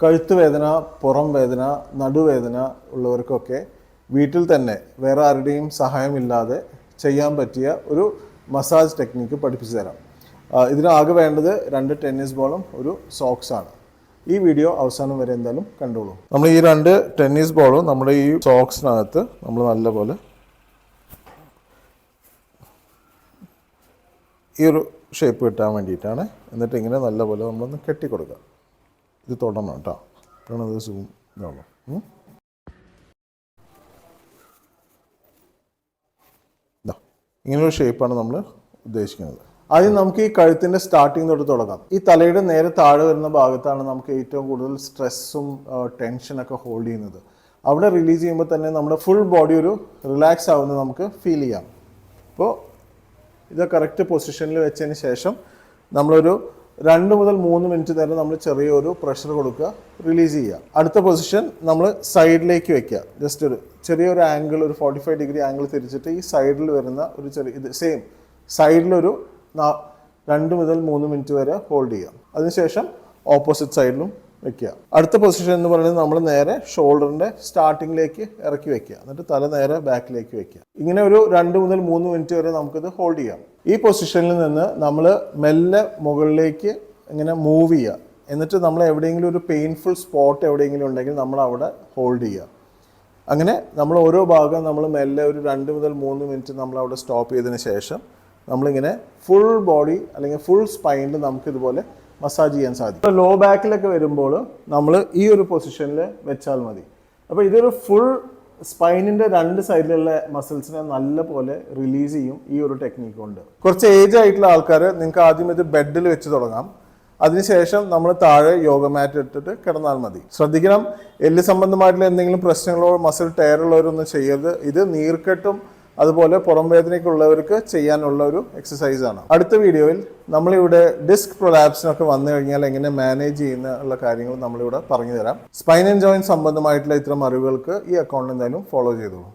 കഴുത്ത് വേദന, പുറം വേദന, നടുവേദന ഉള്ളവർക്കൊക്കെ വീട്ടിൽ തന്നെ വേറെ ആരുടെയും സഹായമില്ലാതെ ചെയ്യാൻ പറ്റിയ ഒരു മസാജ് ടെക്നിക്ക് പഠിപ്പിച്ചു തരാം. ഇതിനാകെ വേണ്ടത് 2 ടെന്നീസ് ബോളും ഒരു സോക്സാണ്. ഈ വീഡിയോ അവസാനം വരെ എന്തായാലും കണ്ടോളൂ. നമ്മൾ ഈ 2 ടെന്നീസ് ബോളും നമ്മുടെ ഈ സോക്സിനകത്ത് നമ്മൾ നല്ലപോലെ ഈ ഒരു ഷേപ്പ് കിട്ടാൻ വേണ്ടിയിട്ടാണ്. എന്നിട്ട് ഇങ്ങനെ നല്ലപോലെ നമ്മളൊന്ന് കെട്ടിക്കൊടുക്കുക. ഇത് തൊടണം കേട്ടോ, അപ്പോഴാണ് അത് സൂം ഇതാണോ. ഇങ്ങനൊരു ഷേപ്പാണ് നമ്മൾ ഉദ്ദേശിക്കുന്നത്. ആദ്യം നമുക്ക് ഈ കഴുത്തിൻ്റെ സ്റ്റാർട്ടിങ് തൊട്ട് തുടങ്ങാം. ഈ തലയുടെ നേരെ താഴെ വരുന്ന ഭാഗത്താണ് നമുക്ക് ഏറ്റവും കൂടുതൽ സ്ട്രെസ്സും ടെൻഷനൊക്കെ ഹോൾഡ് ചെയ്യുന്നത്. അവിടെ റിലീസ് ചെയ്യുമ്പോൾ തന്നെ നമ്മുടെ ഫുൾ ബോഡി ഒരു റിലാക്സ് ആവുന്നത് നമുക്ക് ഫീൽ ചെയ്യാം. അപ്പോൾ ഇത് കറക്റ്റ് പൊസിഷനിൽ വെച്ചതിന് ശേഷം നമ്മളൊരു 2 മുതൽ 3 മിനിറ്റ് നേരം നമ്മൾ ചെറിയൊരു പ്രഷർ കൊടുക്കുക, റിലീസ് ചെയ്യുക. അടുത്ത പൊസിഷൻ നമ്മൾ സൈഡിലേക്ക് വെക്കുക. ജസ്റ്റ് ഒരു ചെറിയൊരു ആംഗിൾ, ഒരു 45 ഡിഗ്രി ആംഗിൾ തിരിച്ചിട്ട് ഈ സൈഡിൽ വരുന്ന ഒരു ഇത് സെയിം സൈഡിലൊരു 2 മുതൽ 3 മിനിറ്റ് വരെ ഹോൾഡ് ചെയ്യുക. അതിനുശേഷം ഓപ്പോസിറ്റ് സൈഡിലും വെക്കുക. അടുത്ത പൊസിഷൻ എന്ന് പറയുന്നത് നമ്മൾ നേരെ ഷോൾഡറിൻ്റെ സ്റ്റാർട്ടിങ്ങിലേക്ക് ഇറക്കി വെക്കുക, എന്നിട്ട് തല നേരെ ബാക്കിലേക്ക് വെക്കുക. ഇങ്ങനെ ഒരു 2 മുതൽ 3 മിനിറ്റ് വരെ നമുക്കിത് ഹോൾഡ് ചെയ്യാം. ഈ പൊസിഷനിൽ നിന്ന് നമ്മൾ മെല്ലെ മുകളിലേക്ക് ഇങ്ങനെ മൂവ് ചെയ്യുക. എന്നിട്ട് നമ്മൾ എവിടെയെങ്കിലും ഒരു പെയിൻഫുൾ സ്പോട്ട് എവിടെയെങ്കിലും ഉണ്ടെങ്കിൽ നമ്മൾ അവിടെ ഹോൾഡ് ചെയ്യുക. അങ്ങനെ നമ്മൾ ഓരോ ഭാഗം നമ്മൾ മെല്ലെ ഒരു 2 മുതൽ 3 മിനിറ്റ് നമ്മൾ അവിടെ സ്റ്റോപ്പ് ചെയ്തതിന് ശേഷം നമ്മളിങ്ങനെ ഫുൾ ബോഡി അല്ലെങ്കിൽ ഫുൾ സ്പൈനിൽ നമുക്കിതുപോലെ മസാജ് ചെയ്യാൻ സാധിക്കും. ലോ ബാക്കിലൊക്കെ വരുമ്പോൾ നമ്മൾ ഈ ഒരു പൊസിഷനിൽ വെച്ചാൽ മതി. അപ്പോൾ ഇതൊരു ഫുൾ സ്പൈനിൻ്റെ 2 സൈഡിലുള്ള മസിൽസിനെ നല്ലപോലെ റിലീസ് ചെയ്യും ഈ ഒരു ടെക്നിക്ക് കൊണ്ട്. കുറച്ച് ഏജ് ആയിട്ടുള്ള ആൾക്കാർ നിങ്ങൾക്ക് ആദ്യം ഇത് ബെഡിൽ വെച്ച് തുടങ്ങാം. അതിനുശേഷം നമ്മൾ താഴെ യോഗ മാറ്റ് ഇട്ടിട്ട് കിടന്നാൽ മതി. ശ്രദ്ധിക്കണം, എല്ല് സംബന്ധമായിട്ടുള്ള എന്തെങ്കിലും പ്രശ്നങ്ങളോ മസിൽ ടയറുള്ളവരൊന്നും ചെയ്യരുത്. ഇത് നീർക്കെട്ടും അതുപോലെ പുറം വേദനയ്ക്കുള്ളവർക്ക് ചെയ്യാനുള്ള ഒരു എക്സസൈസാണ്. അടുത്ത വീഡിയോയിൽ നമ്മളിവിടെ ഡിസ്ക് പ്രൊലാപ്സിനൊക്കെ വന്നു കഴിഞ്ഞാൽ എങ്ങനെ മാനേജ് ചെയ്യുന്ന കാര്യങ്ങൾ നമ്മളിവിടെ പറഞ്ഞു തരാം. സ്പൈൻ ആൻഡ് ജോയിന്റ് സംബന്ധമായിട്ടുള്ള ഇത്തരം അറിവുകൾക്ക് ഈ അക്കൗണ്ട് എന്തായാലും ഫോളോ ചെയ്തോളൂ.